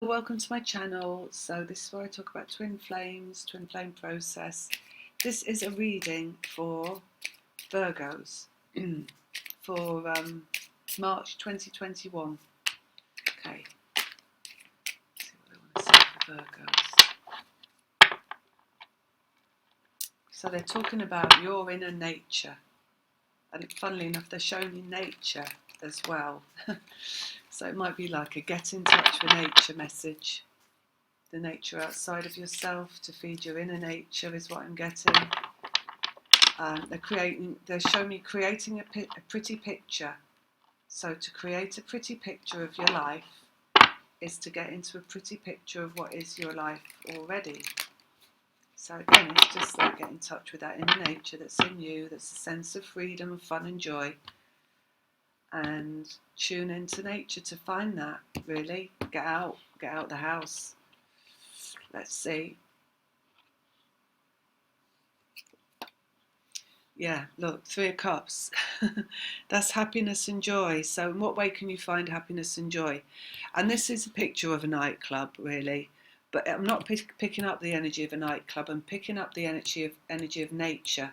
welcome to my channel. So this is where I talk about twin flames, twin flame process. This is a reading for Virgos for March 2021. Okay, let's see what I want to say for Virgos. So they're talking about your inner nature, and funnily enough they're showing me nature as well. So it might be like a get in touch with nature message. The nature outside of yourself to feed your inner nature is what I'm getting. They're showing me creating a pretty picture. So to create a pretty picture of your life is to get into a pretty picture of what is your life already. So again, it's just like get in touch with that inner nature that's in you, that's a sense of freedom and fun and joy. And tune into nature to find that, really. Get out the house. Let's see. Yeah, look, 3 of Cups. That's happiness and joy. So in what way can you find happiness and joy? And this is a picture of a nightclub, really. But I'm not picking up the energy of a nightclub. I'm picking up the energy of nature.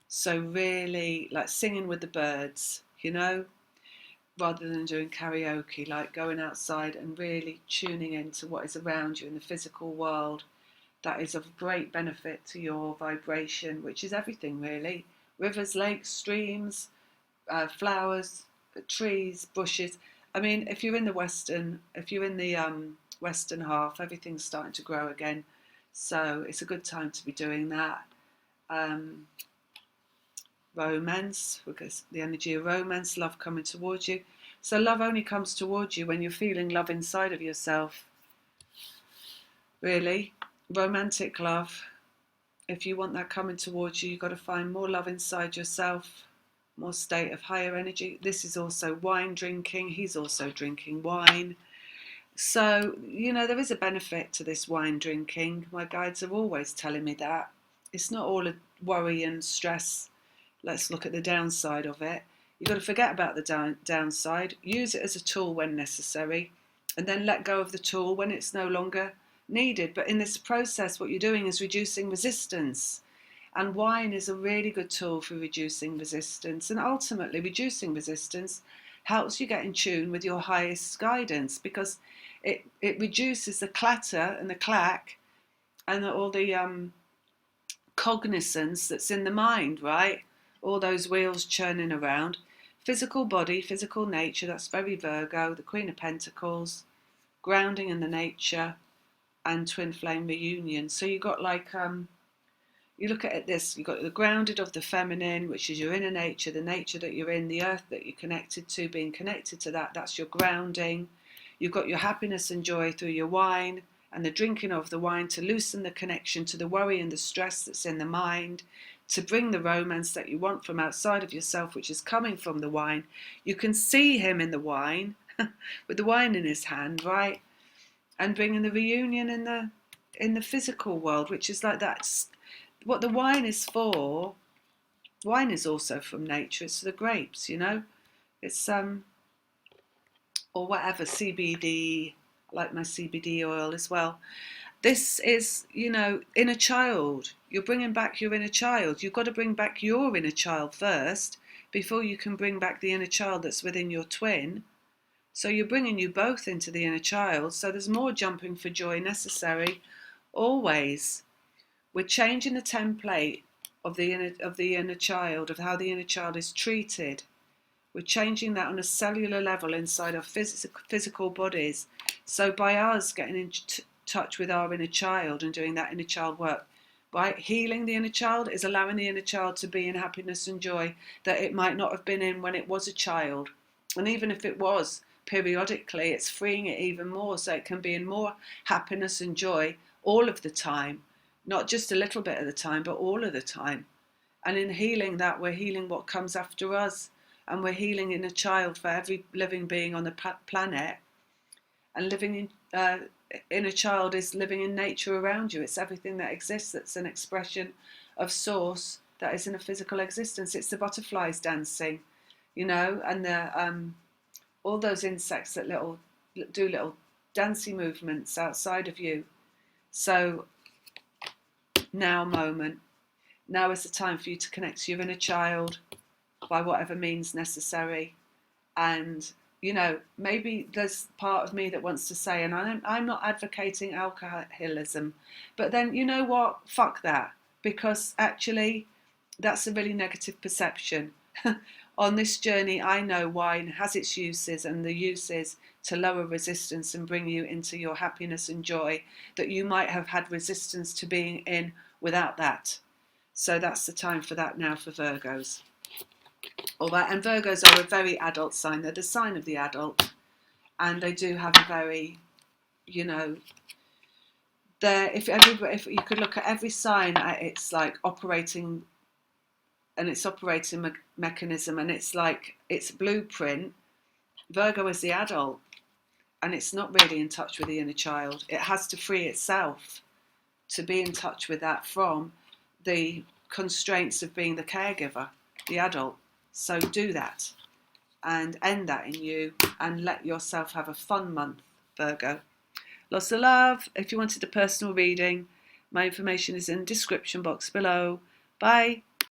So really, like singing with the birds, rather than doing karaoke, like going outside and really tuning into what is around you in the physical world. That is of great benefit to your vibration, which is everything really. Rivers, lakes, streams, flowers, trees, bushes. I mean, if you're in the western half, everything's starting to grow again. So it's a good time to be doing that. Romance, because the energy of romance, love coming towards you. So love only comes towards you when you're feeling love inside of yourself. Really, romantic love. If you want that coming towards you, you've got to find more love inside yourself, more state of higher energy. This is also wine drinking. He's also drinking wine. So, there is a benefit to this wine drinking. My guides are always telling me that. It's not all a worry and stress. Let's look at the downside of it. You've got to forget about the downside. Use it as a tool when necessary, and then let go of the tool when it's no longer needed. But in this process, what you're doing is reducing resistance. And wine is a really good tool for reducing resistance. And ultimately, reducing resistance helps you get in tune with your highest guidance, because it reduces the clatter and the clack and all the cognizance that's in the mind, right? All those wheels churning around. Physical body, physical nature, that's very Virgo, the Queen of Pentacles, grounding in the nature, and twin flame reunion. So you got like, you look at this, you've got the grounded of the feminine, which is your inner nature, the nature that you're in, the earth that you're connected to, being connected to that, that's your grounding. You've got your happiness and joy through your wine and the drinking of the wine to loosen the connection to the worry and the stress that's in the mind, to bring the romance that you want from outside of yourself, which is coming from the wine. You can see him in the wine, with the wine in his hand, right? And bringing the reunion in the physical world, which is like that's what the wine is for. Wine is also from nature. It's the grapes, It's or whatever, CBD, like my CBD oil as well. This is, inner child. You're bringing back your inner child. You've got to bring back your inner child first before you can bring back the inner child that's within your twin. So you're bringing you both into the inner child. So there's more jumping for joy necessary always. We're changing the template of the inner child, of how the inner child is treated. We're changing that on a cellular level inside our physical bodies. So by us getting in touch with our inner child and doing that inner child work, right? Healing the inner child is allowing the inner child to be in happiness and joy that it might not have been in when it was a child. And even if it was, periodically, it's freeing it even more so it can be in more happiness and joy all of the time. Not just a little bit of the time, but all of the time. And in healing that, we're healing what comes after us. And we're healing inner child for every living being on the planet. And living in inner child is living in nature around you. It's everything that exists that's an expression of source that is in a physical existence. It's the butterflies dancing, and the all those insects that do little dancey movements outside of you. So now moment. Now is the time for you to connect to your inner child by whatever means necessary. And, you know, maybe there's part of me that wants to say, and I'm not advocating alcoholism, but then, you know what? Fuck that. Because actually, that's a really negative perception. On this journey, I know wine has its uses, and the use is to lower resistance and bring you into your happiness and joy that you might have had resistance to being in without that. So that's the time for that now for Virgos. All right, and Virgos are a very adult sign. They're the sign of the adult, and they do have a very, you know, if you could look at every sign at its like operating and its operating mechanism and it's like its blueprint, Virgo is the adult, and it's not really in touch with the inner child. It has to free itself to be in touch with that from the constraints of being the caregiver, the adult. So do that and end that in you and let yourself have a fun month, Virgo. Lots of love. If you wanted a personal reading, my information is in the description box below. Bye.